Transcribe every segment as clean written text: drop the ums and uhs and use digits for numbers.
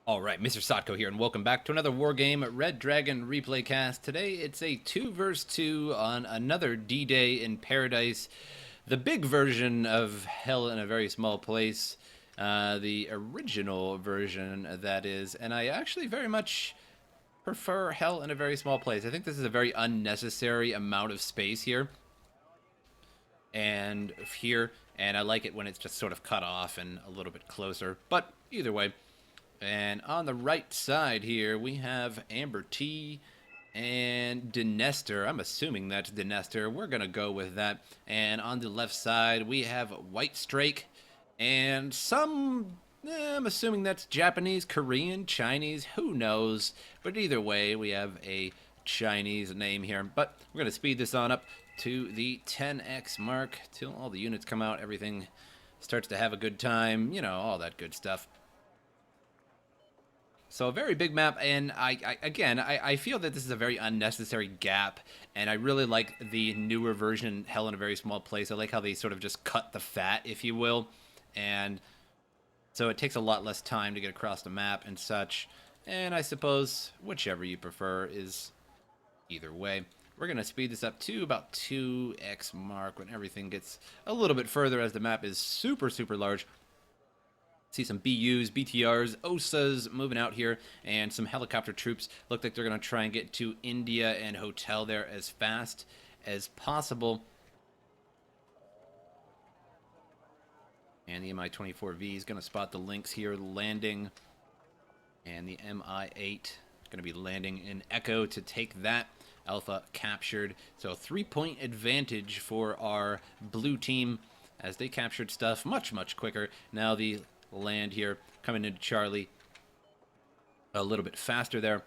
Alright, MrSotko here, and welcome back to another Wargame Red Dragon replay cast. Today, it's a 2 vs 2 on another D-Day in Paradise. The big version of Hell in a Very Small Place. The original version, that is. And I actually very much prefer Hell in a Very Small Place. I think this is a very unnecessary amount of space here. And I like it when it's just sort of cut off and a little bit closer. But either way. And on the right side here, we have AmberT and Dnestr. I'm assuming that's Dnestr. We're going to go with that. And on the left side, we have WhiteStrake and I'm assuming that's Japanese, Korean, Chinese, who knows. But either way, we have a Chinese name here. But we're going to speed this on up to the 10x mark till all the units come out. Everything starts to have a good time, you know, all that good stuff. So a very big map, and I feel that this is a very unnecessary gap, and I really like the newer version, Hell in a Very Small Place. I like how they sort of just cut the fat, if you will, and so it takes a lot less time to get across the map and such, and I suppose whichever you prefer is either way. We're going to speed this up to about 2x mark when everything gets a little bit further, as the map is super, super large. See some BUs, BTRs, OSAs moving out here, and some helicopter troops. Look like they're going to try and get to India and Hotel there as fast as possible. And the Mi-24V is going to spot the links here landing. And the Mi-8 is going to be landing in Echo to take that. Alpha captured. So 3-point advantage for our blue team as they captured stuff much, much quicker. Now the land here coming into Charlie a little bit faster there,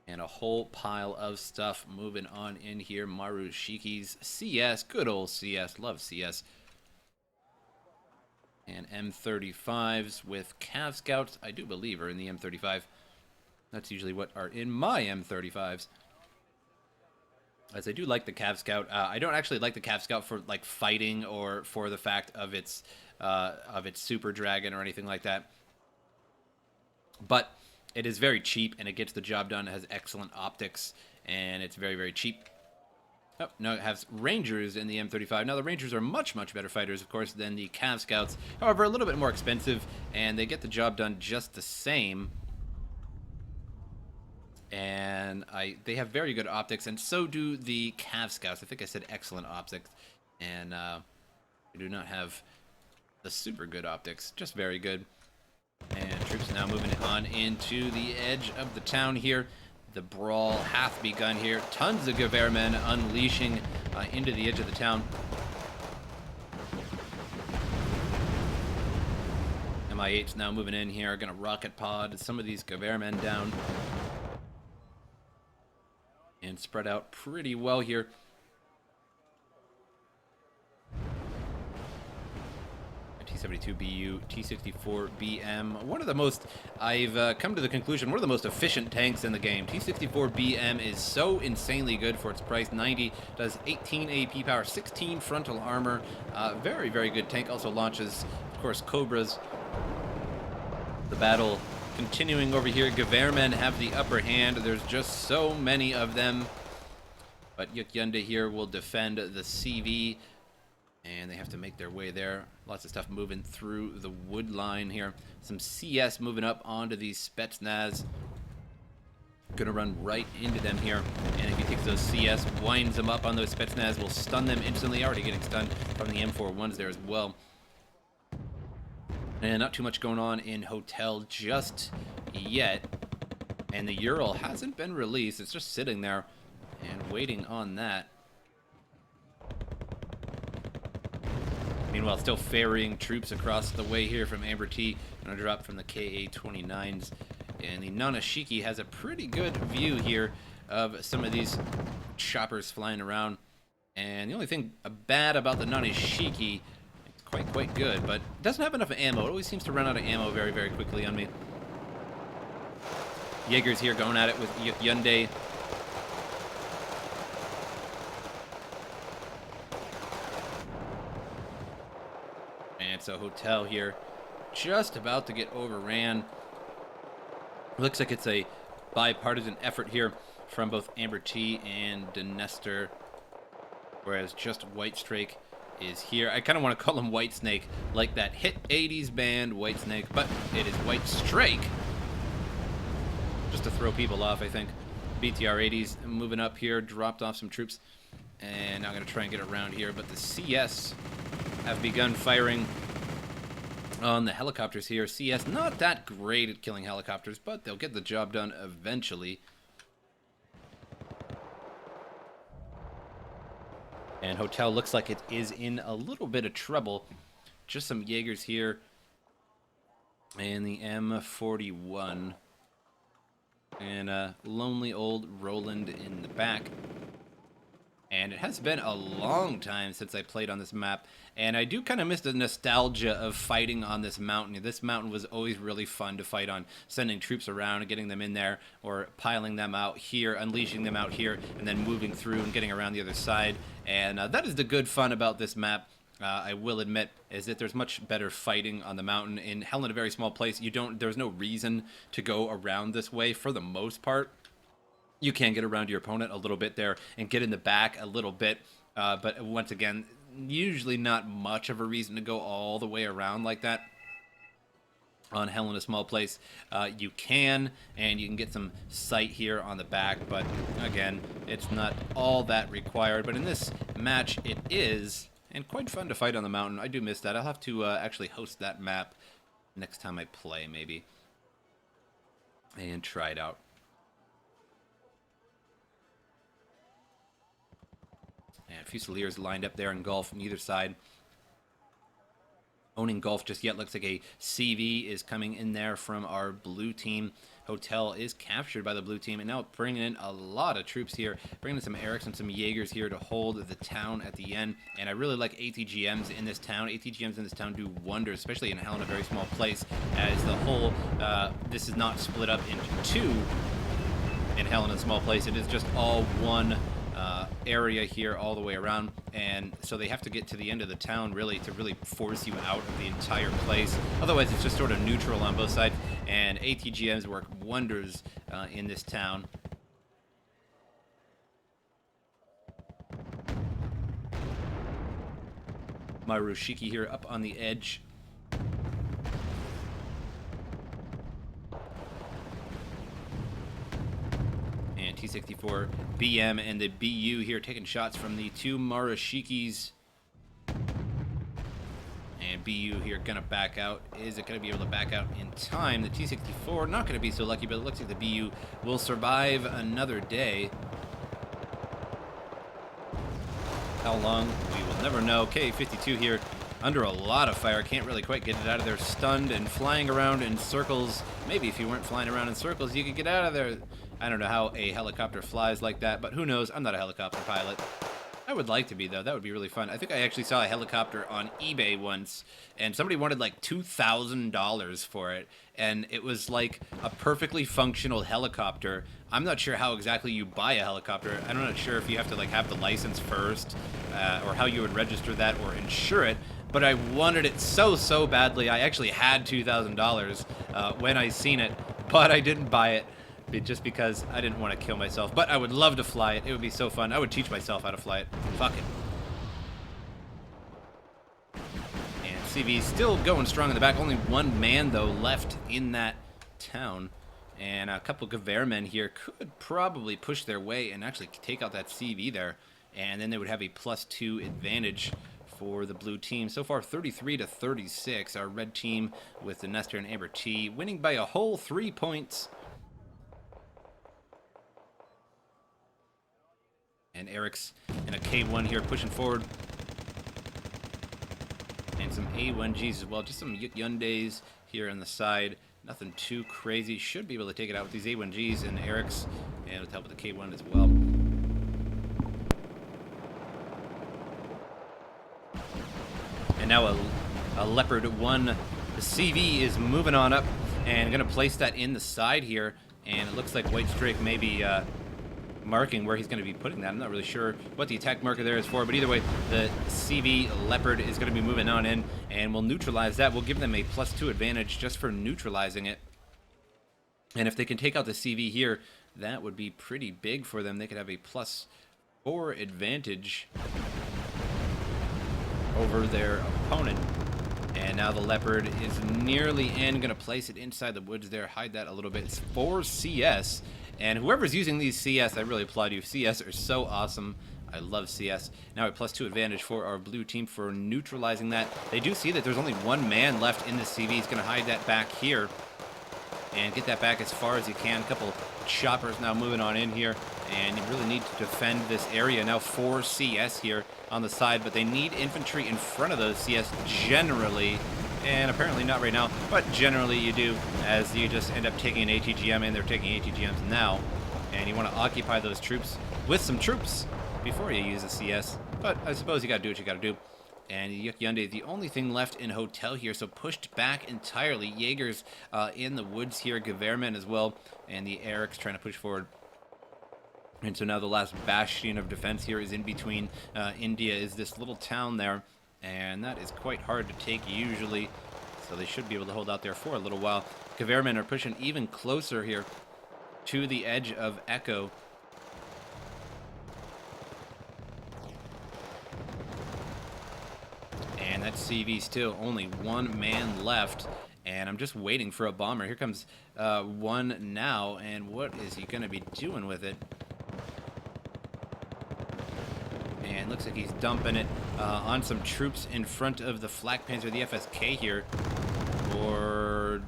and a whole pile of stuff moving on in here. Marushiki's CS, good old CS, love CS, and M35s with Cav Scouts, I do believe, are in the M35. That's usually what are in my M35s. As I do like the Cav Scout. I don't actually like the Cav Scout for like fighting or for the fact of its Super Dragon or anything like that. But it is very cheap and it gets the job done. It has excellent optics and it's very, very cheap. Oh, no, it has Rangers in the M35. Now, the Rangers are much, much better fighters, of course, than the Cav Scouts. However, a little bit more expensive, and they get the job done just the same. And they have very good optics, and so do the Cav Scouts. I think I said excellent optics, and we do not have the super good optics, just very good. And troops now moving on into the edge of the town here. The brawl hath begun here. Tons of Gewehrmen unleashing into the edge of the town. Mi-8's now moving in here, gonna rocket pod some of these Gewehrmen down. And spread out pretty well here. T-72BU, T-64BM. One of the most, I've come to the conclusion, one of the most efficient tanks in the game. T-64BM is so insanely good for its price. 90, does 18 AP power, 16 frontal armor. Very, very good tank. Also launches, of course, Cobras. The battle continuing over here. Gewehrmen have the upper hand. There's just so many of them. But Yukyunde here will defend the CV. And they have to make their way there. Lots of stuff moving through the wood line here. Some CS moving up onto these Spetsnaz. Gonna run right into them here. And if he takes those CS, winds them up on those Spetsnaz, will stun them instantly. Already getting stunned from the M41s there as well. And not too much going on in Hotel just yet. And the Ural hasn't been released. It's just sitting there and waiting on that. Meanwhile, still ferrying troops across the way here from AmberT. Gonna drop from the Ka-29s. And the Nanashiki has a pretty good view here of some of these choppers flying around. And the only thing bad about the Nanashiki, quite good, but doesn't have enough ammo. It always seems to run out of ammo very, very quickly on me. Jaeger's here going at it with Yukyunde. And so Hotel here just about to get overran. Looks like it's a bipartisan effort here from both AmberT and Dnestr, whereas just WhiteStrake is here. I kind of want to call him WhiteSnake, like that hit 80s band WhiteSnake, but it is WhiteStrake, just to throw people off, I think. BTR 80s moving up here, dropped off some troops, and I'm going to try and get around here, but the CS have begun firing on the helicopters here. CS not that great at killing helicopters, but they'll get the job done eventually. And Hotel looks like it is in a little bit of trouble. Just some Jaegers here. And the M41. And a lonely old Roland in the back. And it has been a long time since I played on this map. And I do kind of miss the nostalgia of fighting on this mountain. This mountain was always really fun to fight on. Sending troops around and getting them in there. Or piling them out here, unleashing them out here. And then moving through and getting around the other side. And that is the good fun about this map. I will admit, is that there's much better fighting on the mountain. In hell, in a very small place, there's no reason to go around this way for the most part. You can get around your opponent a little bit there and get in the back a little bit. But once again, usually not much of a reason to go all the way around like that. On hell in a small place, you can, and you can get some sight here on the back, but again, it's not all that required. But in this match, it is, and quite fun to fight on the mountain. I do miss that. I'll have to actually host that map next time I play, maybe, and try it out. And Fusiliers lined up there in Gulf from either side. Owning Gulf just yet. Looks like a CV is coming in there from our blue team. Hotel is captured by the blue team, and now bringing in a lot of troops here, bringing in some Erics and some Jaegers here to hold the town at the end. And I really like ATGMs in this town. ATGMs in this town do wonders, especially in hell in a very small place, as the whole this is not split up into two in hell in a small place. It is just all one area here all the way around, and so they have to get to the end of the town really to really force you out of the entire place. Otherwise, it's just sort of neutral on both sides, and ATGMs work wonders in this town. Marushiki here up on the edge. T64 BM and the BU here taking shots from the two Marushikis. And BU here gonna back out. Is it gonna be able to back out in time? The T64 not gonna be so lucky, but it looks like the BU will survive another day. How long? We will never know. K52 here under a lot of fire. Can't really quite get it out of there. Stunned and flying around in circles. Maybe if you weren't flying around in circles, you could get out of there. I don't know how a helicopter flies like that, but who knows? I'm not a helicopter pilot. I would like to be, though. That would be really fun. I think I actually saw a helicopter on eBay once, and somebody wanted like $2,000 for it, and it was like a perfectly functional helicopter. I'm not sure how exactly you buy a helicopter. I'm not sure if you have to like have the license first, or how you would register that or insure it, but I wanted it so badly. I actually had $2,000 when I seen it, but I didn't buy it. Just because I didn't want to kill myself. But I would love to fly it. It would be so fun. I would teach myself how to fly it. Fuck it. And CV still going strong in the back. Only one man, though, left in that town. And a couple of Gewehrmen here could probably push their way and actually take out that CV there. And then they would have a +2 advantage for the blue team. So far, 33-36. Our red team with Dnestr and AmberT winning by a whole 3 points. And Eric's in a K1 here pushing forward. And some A1Gs as well. Just some Hyundais here on the side. Nothing too crazy. Should be able to take it out with these A1Gs and Eric's. And with help with the K1 as well. And now a Leopard 1. The CV is moving on up. And going to place that in the side here. And it looks like WhiteStrake maybe marking where he's going to be putting that. I'm not really sure what the attack marker there is for, but either way, the CV Leopard is going to be moving on in, and we'll neutralize that. We'll give them a +2 advantage just for neutralizing it. And if they can take out the CV here, that would be pretty big for them. They could have a +4 advantage over their opponent. And now the Leopard is nearly in, going to place it inside the woods there, hide that a little bit. It's 4 CS, and whoever's using these CS, I really applaud you. CS are so awesome. I love CS. Now a +2 advantage for our blue team for neutralizing that. They do see that there's only one man left in the CV. He's going to hide that back here and get that back as far as he can. A couple choppers now moving on in here, and you really need to defend this area. Now 4 CS here on the side, but they need infantry in front of those CS generally, and apparently not right now, but generally you do, as you just end up taking an ATGM, and they're taking ATGMs now, and you want to occupy those troops with some troops before you use a CS, but I suppose you got to do what you got to do. And Hyundai, the only thing left in hotel here, so pushed back entirely. Jaegers in the woods here, Gewehrmen as well, and the Eric's trying to push forward. And so now the last bastion of defense here is in between. India is this little town there, and that is quite hard to take usually, so they should be able to hold out there for a little while. Gewehrmen are pushing even closer here to the edge of Echo. And that CV still only one man left, and I'm just waiting for a bomber. Here comes one now, and what is he going to be doing with it? And looks like he's dumping it on some troops in front of the Flak Panzer, the FSK here, or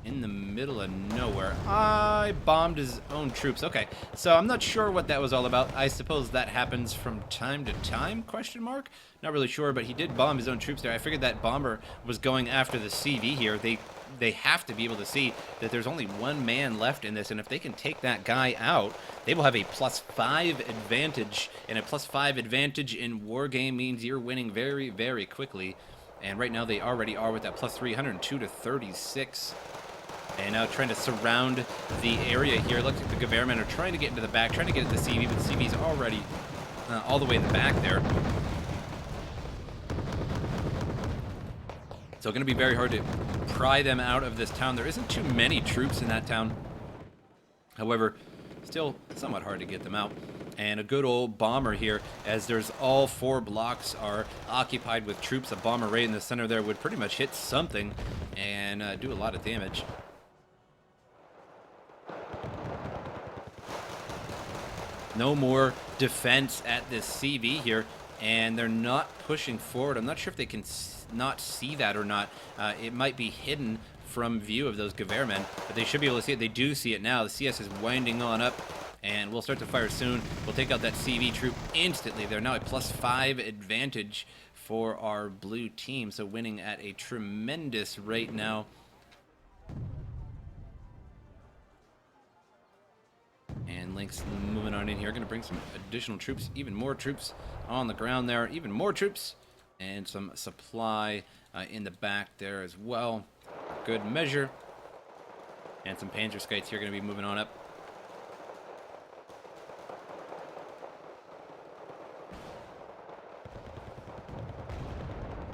in the middle of nowhere. I bombed his own troops. Okay, so I'm not sure what that was all about. I suppose that happens from time to time, question mark? Not really sure, but he did bomb his own troops there. I figured that bomber was going after the CV here. They have to be able to see that there's only one man left in this, and if they can take that guy out, they will have a +5 advantage, and a +5 advantage in Wargame means you're winning very, very quickly. And right now they already are with that +3, 102 to 36. And now trying to surround the area here. It looks like the Gewehrmen are trying to get into the back, trying to get at the CV, but the CV's already all the way in the back there. So going to be very hard to pry them out of this town. There isn't too many troops in that town. However, still somewhat hard to get them out. And a good old bomber here, as there's all 4 blocks are occupied with troops. A bomber right in the center there would pretty much hit something and do a lot of damage. No more defense at this CV here, and they're not pushing forward. I'm not sure if they can not see that or not. It might be hidden from view of those Gewehrmen, but they should be able to see it. They do see it now. The CS is winding on up, and we'll start to fire soon. We'll take out that CV troop instantly. They're now a +5 advantage for our blue team, so winning at a tremendous rate now. And Link's moving on in here. Going to bring some additional troops, even more troops on the ground there, even more troops, and some supply in the back there as well. Good measure. And some Panzer Skites here going to be moving on up.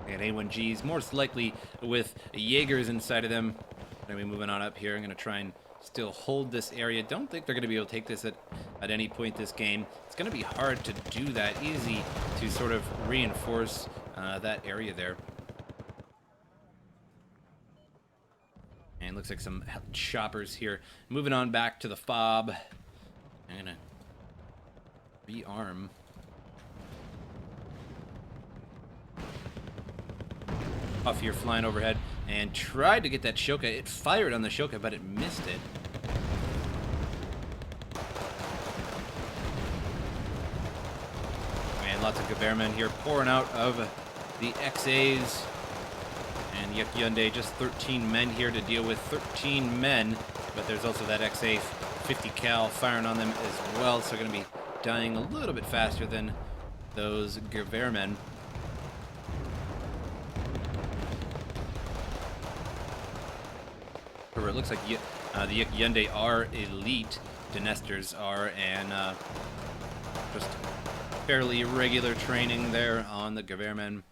And A1Gs, most likely with Jaegers inside of them. Going to be moving on up here. I'm going to try and still hold this area. Don't think they're going to be able to take this at any point this game. It's going to be hard to do that. Easy to sort of reinforce that area there. And looks like some choppers here. Moving on back to the fob. I'm going to rearm. Off here flying overhead and tried to get that Shoka. It fired on the Shoka, but it missed it. And lots of Gewehrmen here pouring out of the XAs. And Hyundai just 13 men here to deal with. 13 men, but there's also that XA 50 cal firing on them as well, so they're going to be dying a little bit faster than those Gewehrmen. It looks like the Hyundai are elite, Dnestrs are, and just fairly regular training there on the Gewehrmen.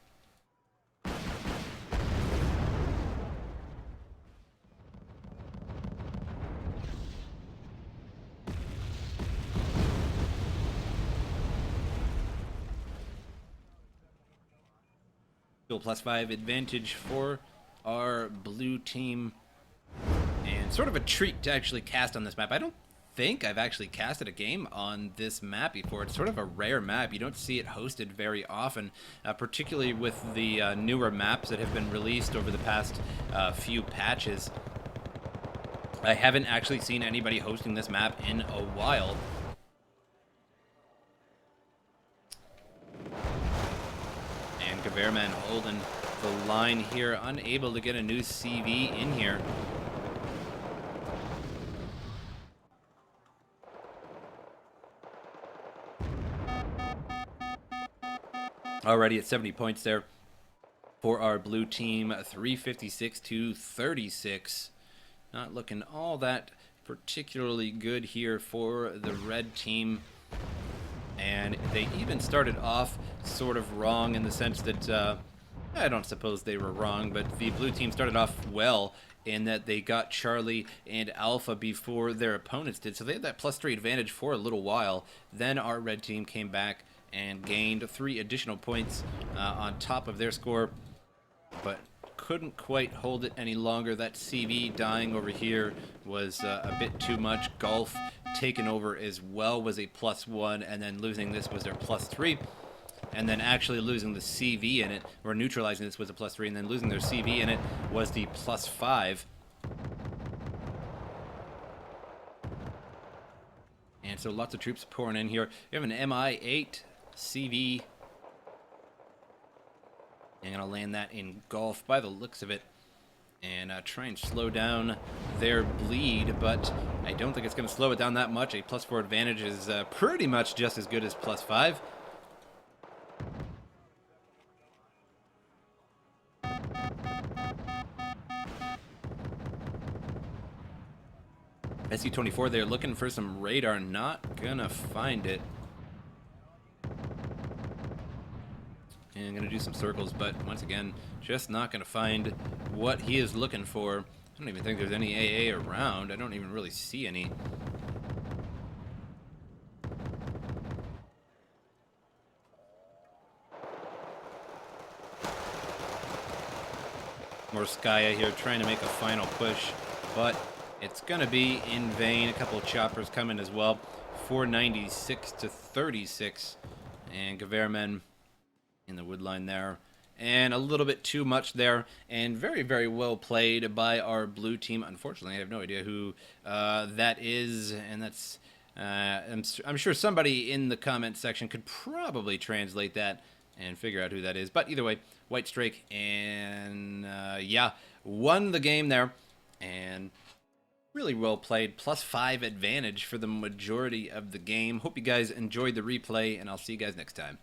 Still +5 advantage for our blue team. And sort of a treat to actually cast on this map. I don't think I've actually casted a game on this map before. It's sort of a rare map. You don't see it hosted very often, particularly with the newer maps that have been released over the past few patches. I haven't actually seen anybody hosting this map in a while. And Gewehrmen holding the line here, unable to get a new CV in here. Already at 70 points there for our blue team, 356 to 36. Not looking all that particularly good here for the red team. And they even started off sort of wrong in the sense that, I don't suppose they were wrong, but the blue team started off well in that they got Charlie and Alpha before their opponents did. So they had that +3 advantage for a little while. Then our red team came back and gained 3 additional points on top of their score, but couldn't quite hold it any longer. That CV dying over here was a bit too much. Golf taken over as well was a +1, and then losing this was their +3. And then actually losing the CV in it, or neutralizing this was a +3, and then losing their CV in it was the +5. And so lots of troops pouring in here. We have an MI8 CV. I'm going to land that in Golf by the looks of it. And try and slow down their bleed, but I don't think it's going to slow it down that much. A +4 advantage is pretty much just as good as +5. SU-24, they're looking for some radar, not gonna find it. And I'm gonna do some circles, but once again, just not gonna find what he is looking for. I don't even think there's any AA around. I don't even really see any. Morskaya here trying to make a final push, but it's going to be in vain. A couple of choppers coming as well. 496 to 36. And Gewehrmen in the wood line there. And a little bit too much there. And very, very well played by our blue team. Unfortunately, I have no idea who that is. And that's... I'm sure somebody in the comment section could probably translate that and figure out who that is. But either way, WhiteStrake and, yeah, won the game there. And... really well played. +5 advantage for the majority of the game. Hope you guys enjoyed the replay, and I'll see you guys next time.